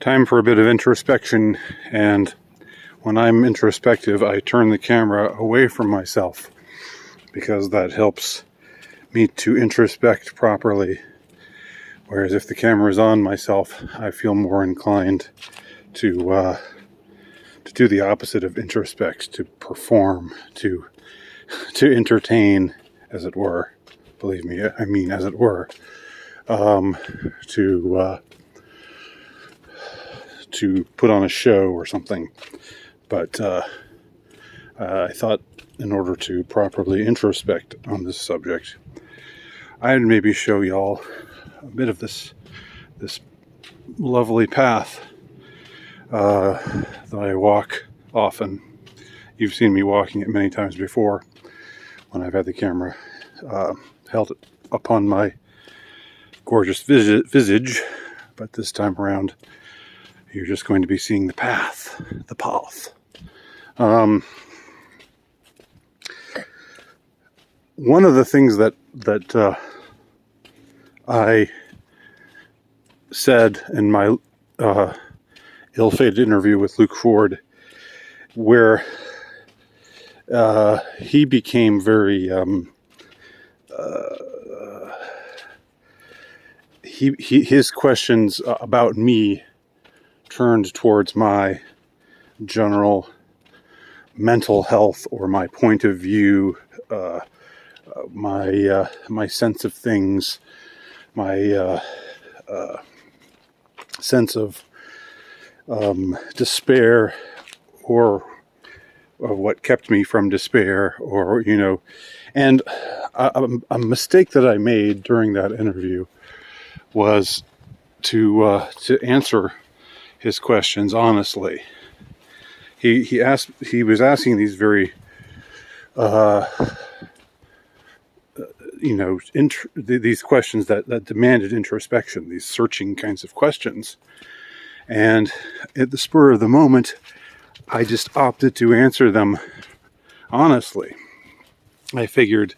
Time for a bit of introspection, and when I'm introspective, I turn the camera away from myself because that helps me to introspect properly. Whereas if the camera is on myself, I feel more inclined to do the opposite of introspect, to perform, to entertain, as it were. Believe me, I mean as it were. To put on a show or something. But I thought in order to properly introspect on this subject, I'd maybe show y'all a bit of this lovely path that I walk often. You've seen me walking it many times before when I've had the camera held upon my gorgeous visage, but this time around you're just going to be seeing the path. One of the things that I said in my ill-fated interview with Luke Ford, where he became very his questions about me turned towards my general mental health or my point of view, my sense of things, my sense of despair, or of what kept me from despair, or and a mistake that I made during that interview was to answer his questions honestly. He was asking these very these questions that demanded introspection, these searching kinds of questions, and at the spur of the moment I just opted to answer them honestly. I figured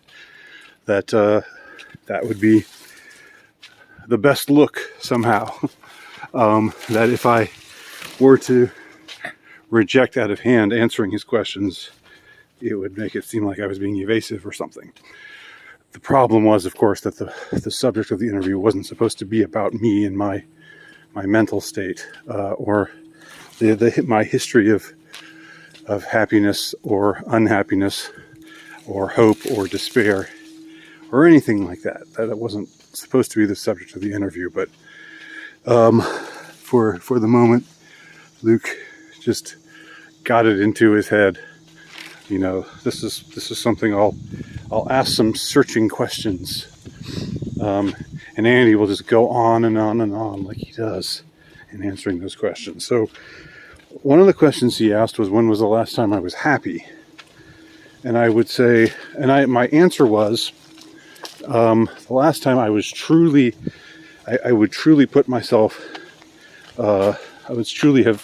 that that would be the best look somehow. That if I were to reject out of hand answering his questions, it would make it seem like I was being evasive or something. The problem was, of course, that the subject of the interview wasn't supposed to be about me and my mental state, or my history of happiness or unhappiness, or hope or despair, or anything like that. That wasn't supposed to be the subject of the interview. But for the moment, Luke just got it into his head. This is something I'll ask some searching questions, and Andy will just go on and on and on like he does in answering those questions. So one of the questions he asked was, when was the last time I was happy? And I would say, my answer was, the last time I was truly, I would truly put myself, I would truly have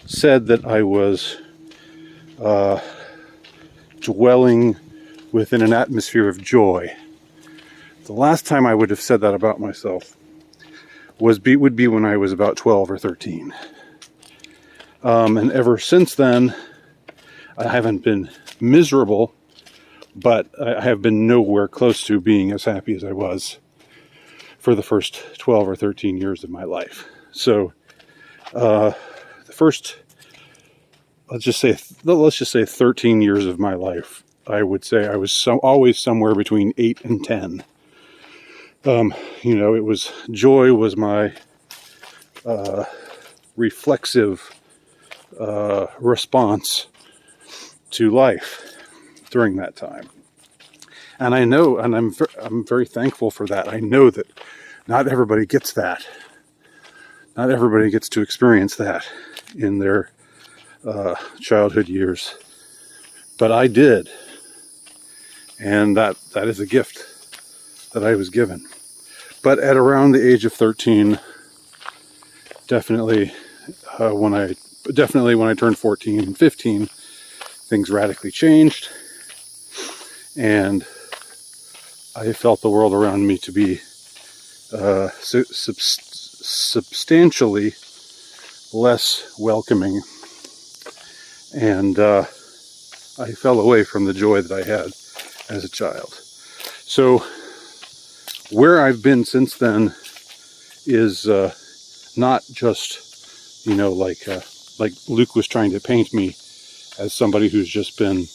said that I was dwelling within an atmosphere of joy. The last time I would have said that about myself would be when I was about 12 or 13. And ever since then, I haven't been miserable, but I have been nowhere close to being as happy as I was for the first 12 or 13 years of my life. So the first, let's just say 13 years of my life, I would say I was always somewhere between 8 and 10. It was joy was my reflexive response to life during that time. And I know, and I'm very thankful for that. I know that not everybody gets that. Not everybody gets to experience that in their childhood years. But I did. And that is a gift that I was given. But at around the age of 13, definitely when I turned 14 and 15, things radically changed. And I felt the world around me to be substantially less welcoming, and I fell away from the joy that I had as a child. So where I've been since then is not just, like Luke was trying to paint me as somebody who's just been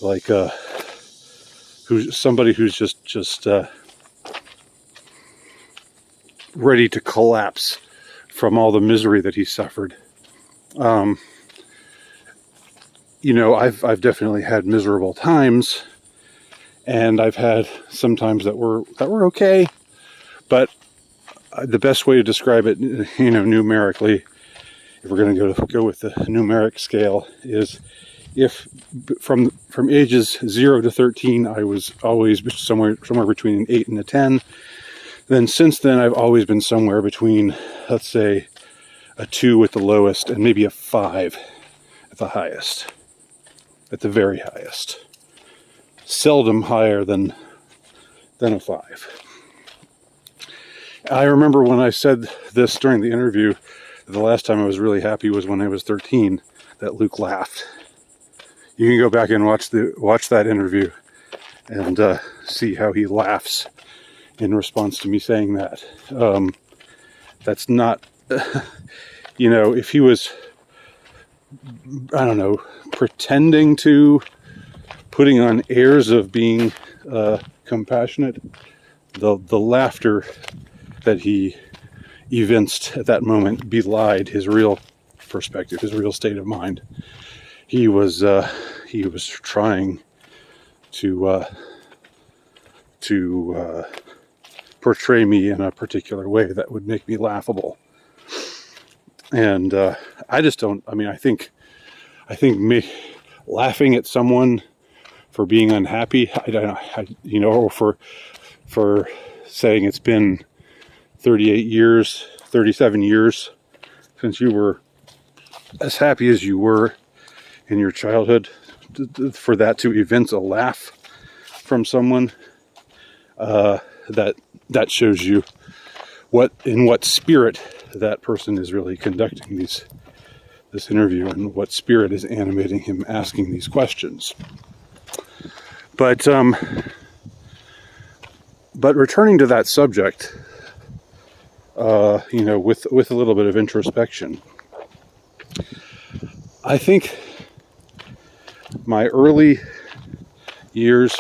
like who's just ready to collapse from all the misery that he suffered. I've definitely had miserable times, and I've had some times that were okay, but the best way to describe it, numerically, if we're going to go with the numeric scale, is if from ages 0 to 13 I was always somewhere between an 8 and a 10, then since then I've always been somewhere between, let's say, a 2 at the lowest and maybe a 5 at the highest, at the very highest. Seldom higher than a 5. I remember when I said this during the interview, the last time I was really happy was when I was 13, that Luke laughed. You can go back and watch that interview and see how he laughs in response to me saying that. That's not, if he was, I don't know, pretending to, putting on airs of being compassionate, the laughter that he evinced at that moment belied his real perspective, his real state of mind. He was trying to portray me in a particular way that would make me laughable, and I just don't. I mean, I think me laughing at someone for being unhappy, or for saying it's been 38 years, 37 years since you were as happy as you were in your childhood, for that to evince a laugh from someone, that shows you in what spirit that person is really conducting this interview, and what spirit is animating him asking these questions. But returning to that subject, with a little bit of introspection, I think my early years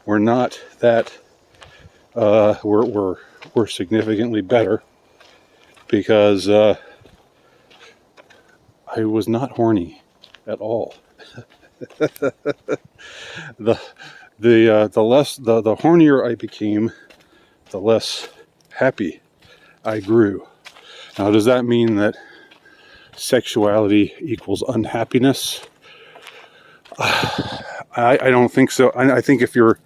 were not that were significantly better, because I was not horny at all. the hornier I became, the less happy I grew. Now, does that mean that sexuality equals unhappiness? I don't think so. I think if you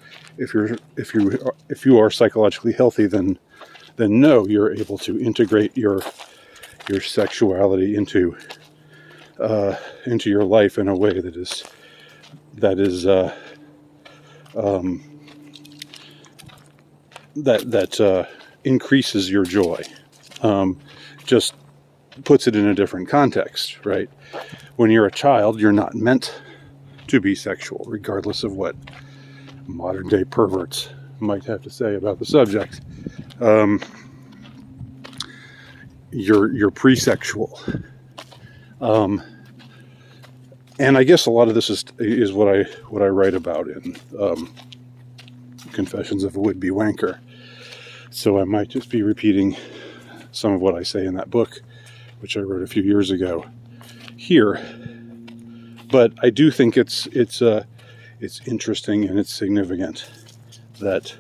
are psychologically healthy, then no, you're able to integrate your sexuality into your life in a way that increases your joy. Just puts it in a different context, right? When you're a child, you're not meant to be sexual, regardless of what modern day perverts might have to say about the subject. You're presexual. And I guess a lot of this is what I write about in Confessions of a Would-Be Wanker. So I might just be repeating some of what I say in that book, which I wrote a few years ago here. But I do think it's interesting and it's significant that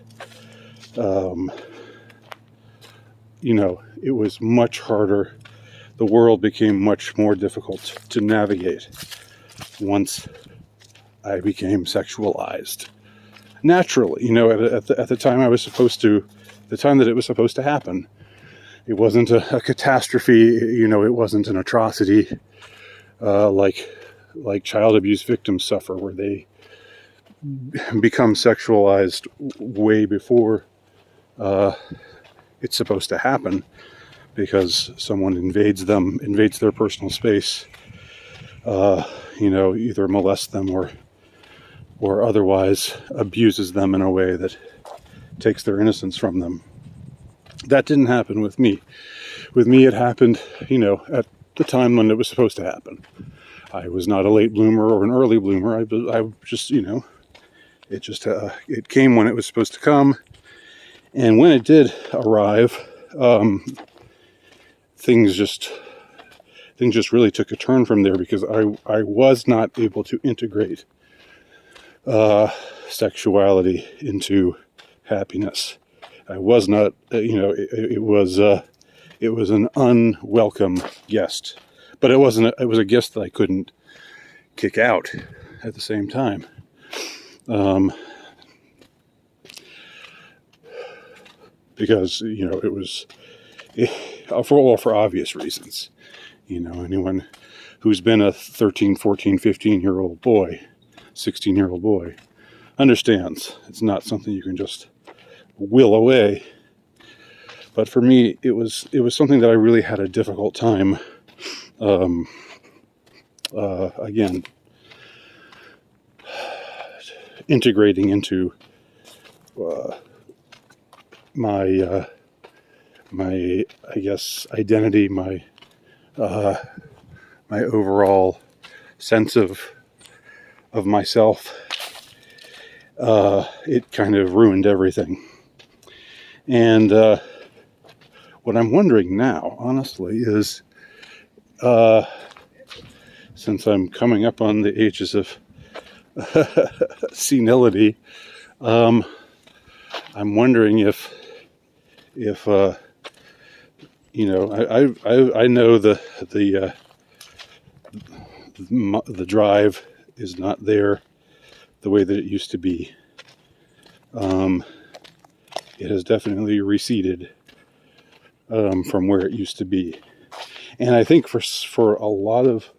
it was much harder. The world became much more difficult to navigate once I became sexualized. Naturally, at the time the time that it was supposed to happen, it wasn't a catastrophe. It wasn't an atrocity like child abuse victims suffer, where they become sexualized way before it's supposed to happen. because someone invades their personal space, either molests them or otherwise abuses them in a way that takes their innocence from them. That didn't happen with me. With me, it happened, at the time when it was supposed to happen. I was not a late bloomer or an early bloomer. I just, it came when it was supposed to come. And when it did arrive, things just really took a turn from there, because I was not able to integrate sexuality into happiness. I was not, it was an unwelcome guest, but it was a guest that I couldn't kick out at the same time. Because, it was, for obvious reasons. Anyone who's been a 13, 14, 15-year-old boy, 16-year-old boy, understands it's not something you can just will away. But for me, it was something that I really had a difficult time, again, integrating into my I guess identity, my overall sense of myself. It kind of ruined everything. And what I'm wondering now, honestly, is since I'm coming up on the ages of senility, I'm wondering if I know the drive is not there the way that it used to be. It has definitely receded from where it used to be, and I think for a lot of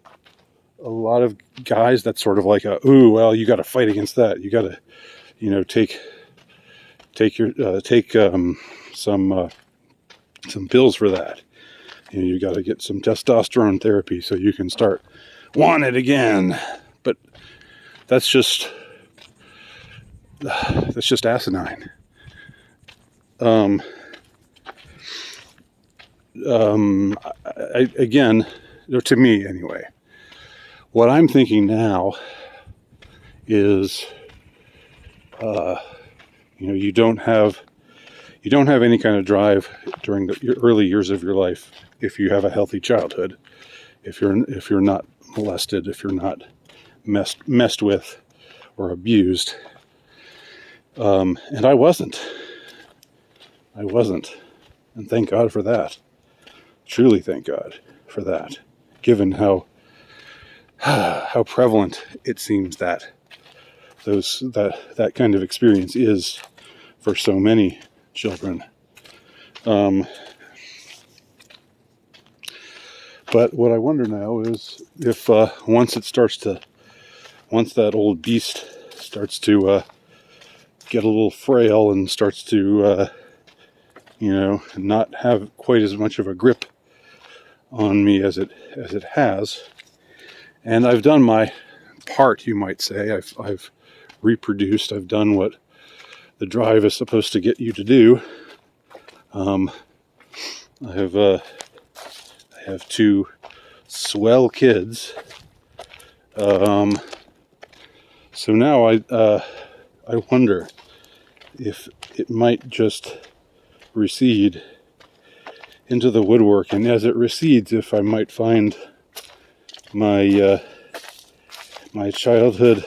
guys, that's sort of like you got to fight against that. You got to take some pills for that. You got to get some testosterone therapy so you can start want it again. But that's just asinine. Again, to me anyway, what I'm thinking now is, you don't have any kind of drive during your early years of your life if you have a healthy childhood, if you're not molested, if you're not messed with or abused. And I wasn't, and thank God for that. Truly thank God for that, given how prevalent it seems that that kind of experience is for so many children. But what I wonder now is if once that old beast starts to get a little frail and starts to not have quite as much of a grip on me as it has, and I've done my part, you might say. I've reproduced. I've done what the drive is supposed to get you to do. I have two swell kids. So now I wonder if it might just recede into the woodwork, and as it recedes, if I might find my childhood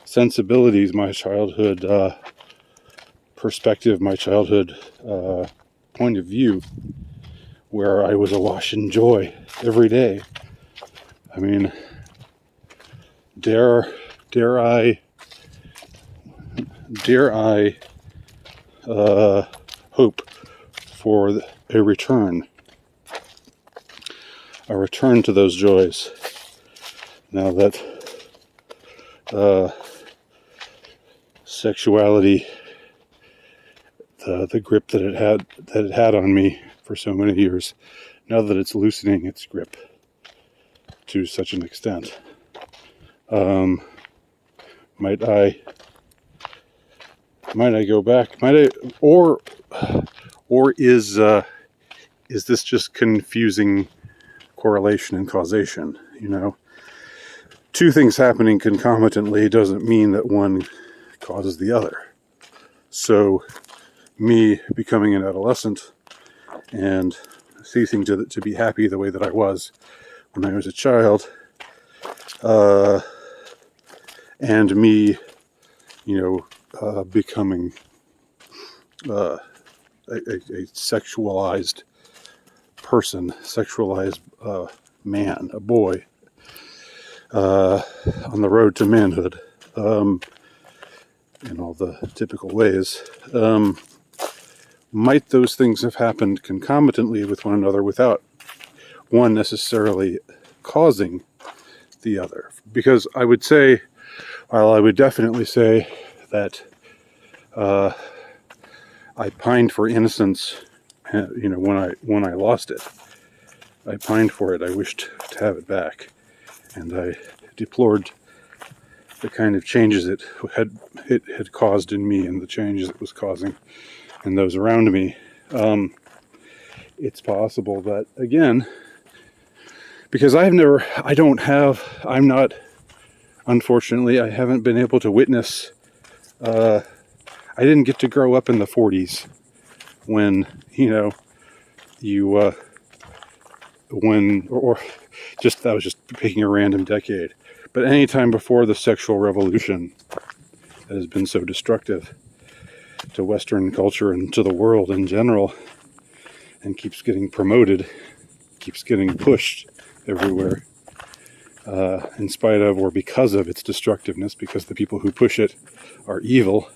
sensibilities, my childhood perspective, my childhood point of view, where I was awash in joy every day. I mean, dare I hope for a return to those joys, now that sexuality, the grip that it had on me for so many years. Now that it's loosening its grip to such an extent, might I go back? Or is this just confusing correlation and causation? Two things happening concomitantly doesn't mean that one causes the other. So, me becoming an adolescent and ceasing to be happy the way that I was when I was a child, and me, becoming a sexualized person, sexualized man, a boy, on the road to manhood, in all the typical ways. Might those things have happened concomitantly with one another without one necessarily causing the other? Because I would say, while I would definitely say that I pined for innocence, when I lost it. I pined for it. I wished to have it back. And I deplored the kind of changes it had caused in me and the changes it was causing in those around me. It's possible that, again, because unfortunately, I haven't been able to witness, I didn't get to grow up in the 40s when, I was just picking a random decade. But any time before the sexual revolution that has been so destructive to Western culture and to the world in general, and keeps getting promoted, keeps getting pushed everywhere, in spite of or because of its destructiveness, because the people who push it are evil,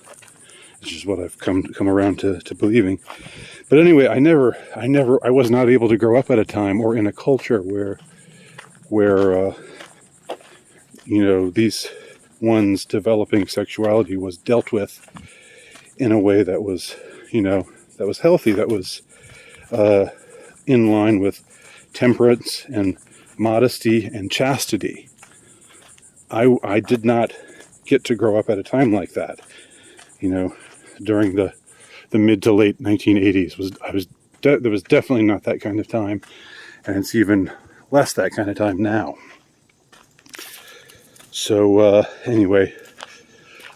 which is what I've come around to believing. But anyway, I was not able to grow up at a time or in a culture where these ones developing sexuality was dealt with in a way that was, that was healthy, that was in line with temperance and modesty and chastity. I did not get to grow up at a time like that, during the mid to late 1980s. There was definitely not that kind of time, and it's even less that kind of time now. So anyway,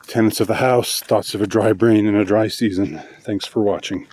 tenants of the house, thoughts of a dry brain in a dry season. Thanks for watching.